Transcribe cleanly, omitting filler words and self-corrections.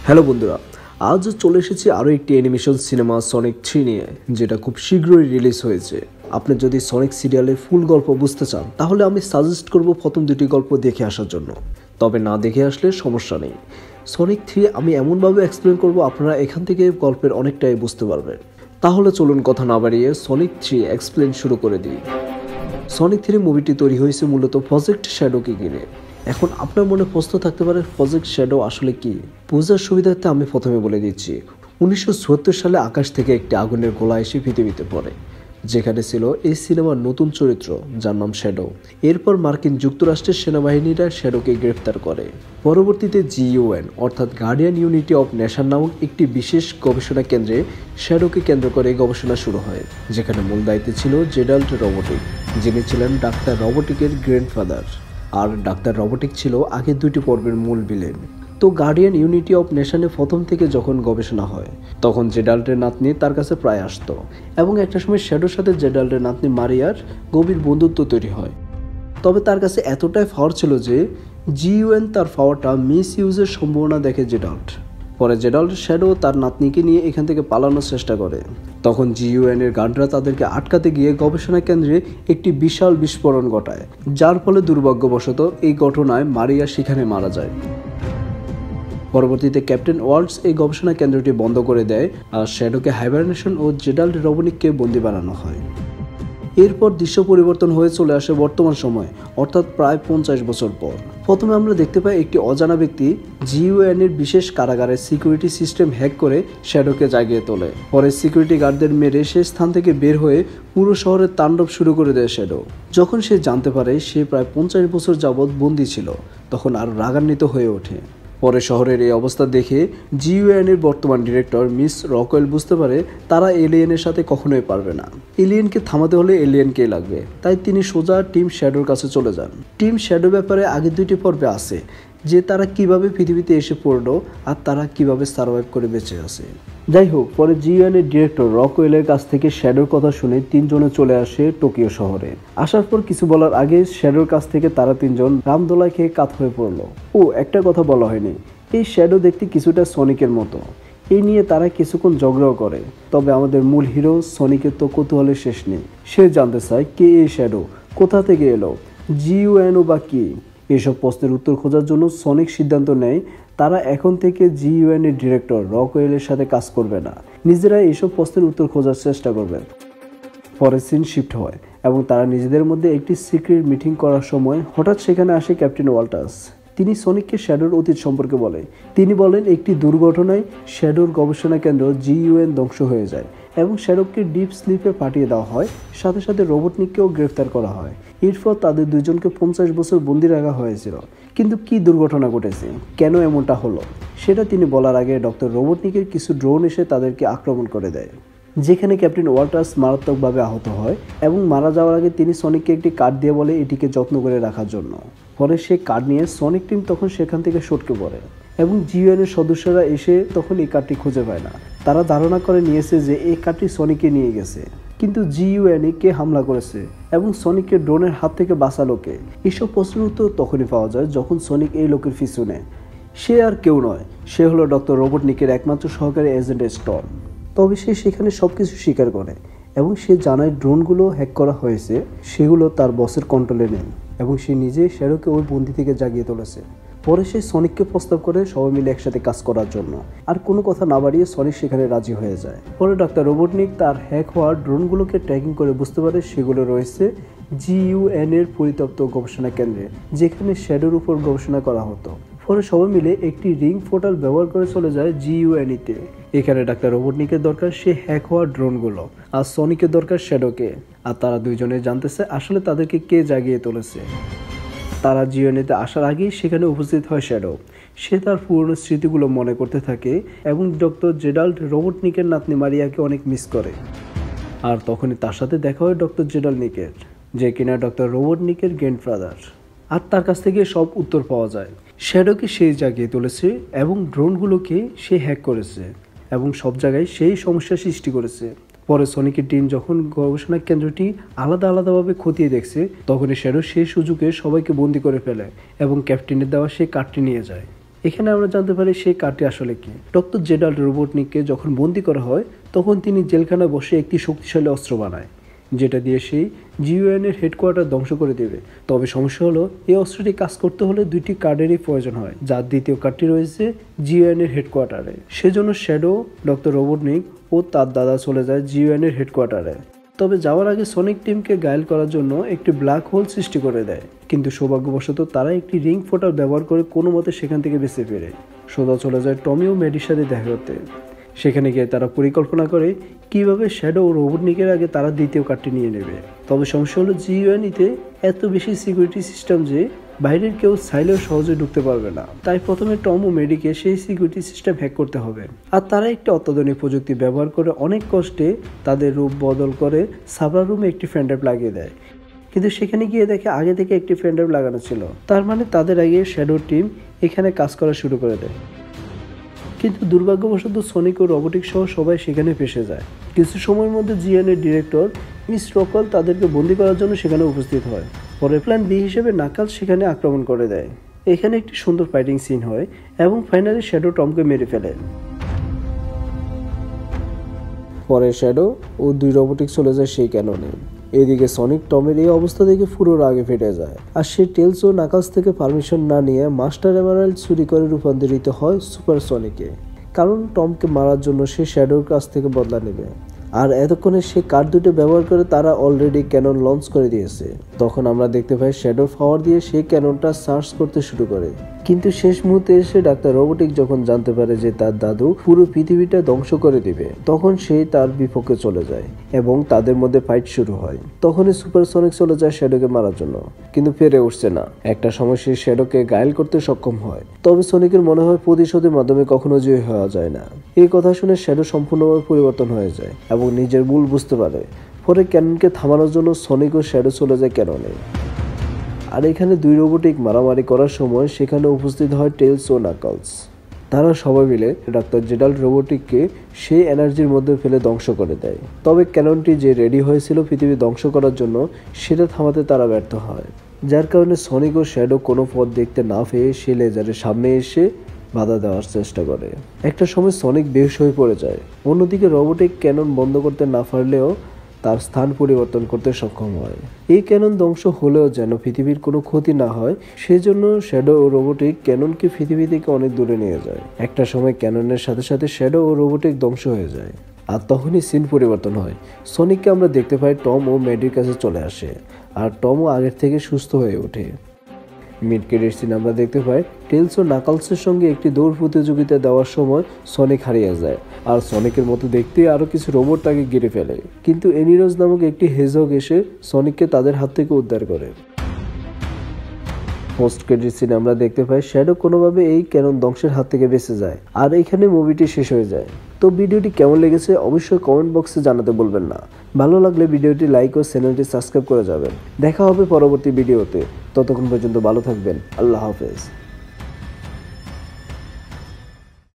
Hello বন্ধুরা, আজ চলে এসেছি আরও একটি অ্যানিমেশন সিনেমা সনিক 3 নিয়ে, যেটা খুব শীঘ্রই রিলিজ হয়েছে। আপনি যদি সনিক সিরিয়ালের ফুল গল্প বুঝতে চান তাহলে আমি সাজেস্ট করব প্রথম দুটি গল্প দেখে আসার জন্য, তবে না দেখে আসলে সমস্যা নেই। সনিক 3 আমি এমনভাবে এক্সপ্লেন করব আপনারা এখান থেকে গল্পের অনেকটাই বুঝতে পারবেন। তাহলে চলুন কথা না বাড়িয়ে সনিক 3 এক্সপ্লেন শুরু করে দিই। সনিক 3 মুভিটি তৈরি হয়েছে মূলত প্রজেক্ট শ্যাডোকে ঘিরে। এখন আপনার মনে প্রশ্ন থাকতে পারে প্রজেক্ট শ্যাডো আসলে কি? বোঝার সুবিধার্থে আমি প্রথমে বলে দিচ্ছি। 1974 সালে আকাশ থেকে একটি আগুনের গোলা এসে পৃথিবীতে পড়ে, যেখানে ছিল এই সিনেমার নতুন চরিত্র যার নাম শ্যাডো। এরপর মার্কিন যুক্তরাষ্ট্রের সেনাবাহিনীরা শ্যাডোকে গ্রেফতার করে। পরবর্তীতে GUN অর্থাৎ গার্ডিয়ান ইউনিটি অফ নেশন নামক একটি বিশেষ গবেষণা কেন্দ্রে শ্যাডোকে কেন্দ্র করে গবেষণা শুরু হয়, যেখানে মূল দায়িত্বে ছিল জেডাল্ট রোবটিক, যিনি ছিলেন ডাক্তার রোবটিকের গ্র্যান্ডফাদার। আর ডাক্তার রোবটিক ছিল আগের দুটি পর্বের মূল ভিলেন। তো গার্ডিয়ান ইউনিটি অফ নেশনে প্রথম থেকে যখন গবেষণা হয় তখন জেডাল্টের নাতনি তার কাছে প্রায় আসতো, এবং একটা সময় শ্যাডোর সাথে জেডাল্টের নাতনি মারিয়ার গভীর বন্ধুত্ব তৈরি হয়। তবে তার কাছে এতটাই পাওয়ার ছিল যে GUN তার পাওয়ারটা মিস ইউজের সম্ভাবনা দেখে জেডাল্ট। পরে জেডাল্ট শ্যাডো তার নাতনিকে নিয়ে এখান থেকে পালানোর চেষ্টা করে। তখন GUN এর গার্ডরা তাদেরকে আটকাতে গিয়ে গবেষণা কেন্দ্রে একটি বিশাল বিস্ফোরণ ঘটায়, যার ফলে দুর্ভাগ্যবশত এই ঘটনায় মারিয়া সেখানে মারা যায়। পরবর্তীতে ক্যাপ্টেন ওয়াল্টস এই গবেষণা কেন্দ্রটি বন্ধ করে দেয়, আর শ্যাডোকে হাইবারনেশন ও জেডাল্ট রোবটিককে বন্দী বানানো হয়। এরপর দৃশ্য পরিবর্তন হয়ে চলে আসে বর্তমান সময়, অর্থাৎ প্রায় 50 বছর পর। প্রথমে আমরা দেখতে পাই একটি অজানা ব্যক্তি GUN এর বিশেষ কারাগারের সিকিউরিটি সিস্টেম হ্যাক করে শ্যাডোকে জাগিয়ে তোলে। পরে সিকিউরিটি গার্ডদের মেরে সে স্থান থেকে বের হয়ে পুরো শহরের তাণ্ডব শুরু করে দেয় শ্যাডো। যখন সে জানতে পারে সে প্রায় 50 বছর যাবৎ বন্দী ছিল, তখন আর রাগান্বিত হয়ে ওঠে। পরে শহরের এই অবস্থা দেখে GUN এর বর্তমান ডিরেক্টর মিস রকওয়েল বুঝতে পারে তারা এলিয়েনের সাথে কখনোই পারবে না। এলিয়েনকে থামাতে হলে এলিয়েনকেই লাগবে, তাই তিনি সোজা টিম শ্যাডোর কাছে চলে যান। টিম শ্যাডো ব্যাপারে আগের দুইটি পর্বে আছে যে তারা কিভাবে পৃথিবীতে এসে পড়লো আর তারা কিভাবে সার্ভাইভ করে বেঁচে আছে। যাই হোক, পরে GUN এর ডিরেক্টর রকওয়েলের কাছ থেকে শ্যাডোর কথা শুনে তিনজনে চলে আসে টোকিও শহরে। আসার পর কিছু বলার আগে শ্যাডোর কাছ থেকে তারা তিনজন রামদোলা খেয়ে কাত হয়ে পড়লো। একটা কথা বলা হয়নি, এই শ্যাডো দেখতে কিছুটা সনিকের মতো। এই নিয়ে তারা কিছুক্ষণ ঝগড়াও করে। তবে আমাদের মূল হিরো সনিকের তো কৌতূহলের শেষ নেই। সে জানতে চায় কে এই শ্যাডো, কোথা থেকে এলো, GUN বা কি। এসব প্রশ্নের উত্তর খোঁজার জন্য সনিক সিদ্ধান্ত নেয় তারা এখন থেকে GUN এর ডিরেক্টর রকওয়েলের সাথে কাজ করবে না, নিজেরাই এসব প্রশ্নের উত্তর খোঁজার চেষ্টা করবে। পরে সিন শিফট হয় এবং তারা নিজেদের মধ্যে একটি সিক্রেট মিটিং করার সময় হঠাৎ সেখানে আসে ক্যাপ্টেন ওয়াল্টার্স। তিনি সনিককে শ্যাডোর অতীত সম্পর্কে বলে। তিনি বলেন একটি দুর্ঘটনায় শ্যাডোর গবেষণা কেন্দ্র GUN ধ্বংস হয়ে যায় এবং শ্যাডোকে ডিপ স্লিপে পাঠিয়ে দেওয়া হয়, সাথে সাথে রোবটনিককেও গ্রেফতার করা হয়। এরপর তাদের দুইজনকে 50 বছর বন্দি রাখা হয়েছিল। কিন্তু কি দুর্ঘটনা ঘটেছে, কেন এমনটা হলো, সেটা তিনি বলার আগে ডক্টর রোবটনিকের কিছু ড্রোন এসে তাদেরকে আক্রমণ করে দেয়, যেখানে ক্যাপ্টেন ওয়াল্টার্স মারাত্মকভাবে আহত হয় এবং মারা যাওয়ার আগে তিনি সনিককে একটি কার্ড দিয়ে বলে এটিকে যত্ন করে রাখার জন্য। পরে সে কার্ড নিয়ে সনিক টিম তখন সেখান থেকে সটকে পড়ে এবং GUN এর সদস্যরা এসে তখন এই কার্ডটি খুঁজে পায় না। তারা ধারণা করে নিয়েছে যে এই কার্ডটি সনিককে নিয়ে গেছে, কিন্তু GUN কে হামলা করেছে এবং সনিককে ড্রোনের হাত থেকে বাঁচালো কে। এসব প্রশ্নের উত্তর তখনই পাওয়া যায় যখন সনিক এই লোকের পিছু নেয়। সে আর কেউ নয়, সে হলো ডক্টর রোবটনিকের একমাত্র সহকারী এজেন্ট স্টর্ম। তবে সে সেখানে সবকিছু স্বীকার করে এবং সে জানায় ড্রোনগুলো হ্যাক করা হয়েছে, সেগুলো তার বসের কন্ট্রোলে নেই এবং সে নিজে শ্যাডোকে ওই বন্দি থেকে জাগিয়ে তুলেছে। পরে সে সনিককে প্রস্তাব করে সবাই মিলে একসাথে কাজ করার জন্য। আর কোনো কথা না বাড়িয়ে সনিক সেখানে রাজি হয়ে যায়। পরে ডাক্তার রোবটনিক তার হ্যাক হওয়া ড্রোনগুলোকে ট্র্যাকিং করে বুঝতে পারে সেগুলো রয়েছে GUN এর পরিত্যক্ত গবেষণা কেন্দ্রে, যেখানে শ্যাডোর উপর গবেষণা করা হতো। পরে সবাই মিলে একটি রিং পোর্টাল ব্যবহার করে চলে যায় GUN-তে। এখানে ডাক্তার রোবটনিকের দরকার সে হ্যাক হওয়া ড্রোনগুলো, আর সনিকের দরকার শ্যাডোকে। আর তারা দুইজনে জানতেছে আসলে তাদেরকে কে জাগিয়ে তুলেছে। তারা GUN-তে আসার আগেই সেখানে উপস্থিত হয় শ্যাডো। সে তার পুরনো স্মৃতিগুলো মনে করতে থাকে এবং ডক্টর জেডাল্ট রোবটনিকের নাতনি মারিয়াকে অনেক মিস করে। আর তখনই তার সাথে দেখা হয় ডক্টর জেডাল্টনিকের, যে কিনা ডক্টর রোবটনিকের গ্র্যান্ডফাদার। আর তার কাছ থেকে সব উত্তর পাওয়া যায়। শ্যাডোকে সেই জাগিয়ে তুলেছে এবং ড্রোনগুলোকে সে হ্যাক করেছে এবং সব জায়গায় সেই সমস্যা সৃষ্টি করেছে। পরে সনিকের টিম যখন গবেষণা কেন্দ্রটি আলাদা আলাদাভাবে খতিয়ে দেখছে, তখনই শ্যাডো সেই সুযোগে সবাইকে বন্দি করে ফেলে এবং ক্যাপ্টেনের দেওয়া সেই কার্ডটি নিয়ে যায়। এখানে আমরা জানতে পারি সেই কার্ডটি আসলে কি। ডক্টর জেডাল্ট রোবটনিককে যখন বন্দি করা হয় তখন তিনি জেলখানায় বসে একটি শক্তিশালী অস্ত্র বানায়, যেটা দিয়ে সেই জিইউএন-এর হেডকোয়ার্টার ধ্বংস করে দেবে। তবে সমস্যা হলো এই অস্ত্রটি কাজ করতে হলে দুইটি কার্ডেরই প্রয়োজন হয়, যার দ্বিতীয় কার্ডটি রয়েছে জিইউএন-এর হেডকোয়ার্টারে। সেজন্য শ্যাডো, ডক্টর রোবটনিক ও তার দাদা চলে যায় জিইউএন-এর হেডকোয়ার্টারে। তবে যাওয়ার আগে সনিক টিমকে ঘায়েল করার জন্য একটি ব্ল্যাক হোল সৃষ্টি করে দেয়, কিন্তু সৌভাগ্যবশত তারা একটি রিং ফোটার ব্যবহার করে কোনো মতে সেখান থেকে বেঁচে ফিরে। সোজা চলে যায় টমি ও ম্যাডির সাথে দেখা করতে। সেখানে গিয়ে তারা পরিকল্পনা করে কিভাবে শ্যাডো ও রোবটনিকের আগে তারা দ্বিতীয় কার্ডটি নিয়ে নেবে। তবে সমস্যা হলো জিইউএন-তে এত বেশি সিকিউরিটি সিস্টেম যে বাইরের কেউ চাইলেও সহজে ঢুকতে পারবে না। তাই প্রথমে টম ও মেডিকে সেই সিকিউরিটি সিস্টেম হ্যাক করতে হবে। আর তারা একটি অত্যাধুনিক প্রযুক্তি ব্যবহার করে অনেক কষ্টে তাদের রূপ বদল করে সার্ভার রুমে একটি ফ্যান ড্রাইভ লাগিয়ে দেয়। কিন্তু সেখানে গিয়ে দেখে আগে থেকে একটি ফ্যান ড্রাইভ লাগানো ছিল, তার মানে তাদের আগে শ্যাডো টিম এখানে কাজ করা শুরু করে দেয়। কিন্তু দুর্ভাগ্যবশত সনিক ও রোবটিক সহ সবাই সেখানে ফেসে যায়। কিছু সময়ের মধ্যে জিএন-এর ডিরেক্টর মিস রকল তাদেরকে বন্দি করার জন্য সেখানে উপস্থিত হয়। পরে প্ল্যান বি হিসেবে নাকাল সেখানে আক্রমণ করে দেয়। এখানে একটি সুন্দর ফাইটিং সিন হয় এবং ফাইনালি শ্যাডো টমকে মেরে ফেলে। পরে শ্যাডো ও দুই রোবটিক চলে যায় সেই ক্যাননে। এদিকে সনিক টমের এই অবস্থা দেখে পুরো রাগে ফেটে যায়, আর সে টেলস ও নাকালস থেকে পারমিশন না নিয়ে মাস্টার এমারাল্ড চুরি করে রূপান্তরিত হয় সুপার সনিকে, কারণ টমকে মারার জন্য সে শ্যাডোর কাছ থেকে বদলা নেবে। আর এতক্ষণে সে কার্ড দুটো ব্যবহার করে তারা অলরেডি ক্যানন লঞ্চ করে দিয়েছে। তখন আমরা দেখতে পাই শ্যাডো পাওয়ার দিয়ে সেই ক্যাননটা সার্চ করতে শুরু করে। কিন্তু শেষ মুহূর্তে এসে ডাক্তার রোবটিক যখন জানতে পারে যে তার দাদু পুরো পৃথিবীটা ধ্বংস করে দিবে, তখন সে তার বিপক্ষে চলে যায় এবং তাদের মধ্যে ফাইট শুরু হয়। তখনই সুপারসনিক চলে যায় শ্যাডোকে মারার জন্য, কিন্তু পেরে উঠছে না। একটা সময় সে শ্যাডোকে ঘায়েল করতে সক্ষম হয়। তবে সনিকের মনে হয় প্রতিশোধের মাধ্যমে কখনো জয়ী হওয়া যায় না। এই কথা শুনে শ্যাডো সম্পূর্ণভাবে পরিবর্তন হয়ে যায় এবং নিজের ভুল বুঝতে পারে। পরে ক্যাননকে থামানোর জন্য সনিক ও শ্যাডো চলে যায় ক্যাননে। আর এখানে দুই রোবটিক মারামারি করার সময় সেখানে উপস্থিত হয় টেলস ও নাকলস। তারা সবাই মিলে ডাক্তার জেডাল্ট রোবটিককে সেই এনার্জির মধ্যে ফেলে ধ্বংস করে দেয়। তবে ক্যাননটি যে রেডি হয়েছিল পৃথিবী ধ্বংস করার জন্য, সেটা থামাতে তারা ব্যর্থ হয়, যার কারণে সনিক ও শ্যাডো কোনো পথ দেখতে না পেয়ে সে লেজারের সামনে এসে বাধা দেওয়ার চেষ্টা করে। একটা সময় সনিক বেহুশ হয়ে পড়ে যায়। অন্যদিকে রোবটিক ক্যানন বন্ধ করতে না পারলেও তার স্থান পরিবর্তন করতে সক্ষম হয়। এই ক্যানন ধ্বংস হলেও যেন পৃথিবীর কোনো ক্ষতি না হয়, সেজন্য শ্যাডো ও রোবটিক ক্যাননকে পৃথিবী থেকে অনেক দূরে নিয়ে যায়। একটা সময় ক্যাননের সাথে সাথে শ্যাডো ও রোবটিক ধ্বংস হয়ে যায়। আর তখনই সিন পরিবর্তন হয়। সনিককে আমরা দেখতে পাই টম ও ম্যাডির কাছে চলে আসে, আর টমও আগের থেকে সুস্থ হয়ে ওঠে। মিড ক্রেডিট সিন আমরা দেখতে পাই টেলস ও নাকালসের সঙ্গে একটি দৌড় প্রতিযোগিতা দেওয়ার সময় সনিক হারিয়ে যায়, আর সনিকের মতো দেখতে আরো কিছু রোবট তাকে ঘিরে ফেলে। কিন্তু এনিরোজ নামক একটি হেজহগ এসে সনিককে তাদের হাত থেকে উদ্ধার করে। পোস্ট ক্রেডিট সিনে আমরা দেখতে পাই শ্যাডো কোনোভাবে এই ক্যানন ধ্বংসের হাত থেকে বেঁচে যায়, আর এখানে মুভিটি শেষ হয়ে যায়। তো ভিডিওটি কেমন লেগেছে অবশ্যই কমেন্ট বক্সে জানাতে বলবেন না। ভালো লাগলে ভিডিওটি লাইক ও চ্যানেলটি সাবস্ক্রাইব করে যাবেন। দেখা হবে পরবর্তী ভিডিওতে। ততক্ষণ পর্যন্ত ভালো থাকবেন। আল্লাহ হাফেজ।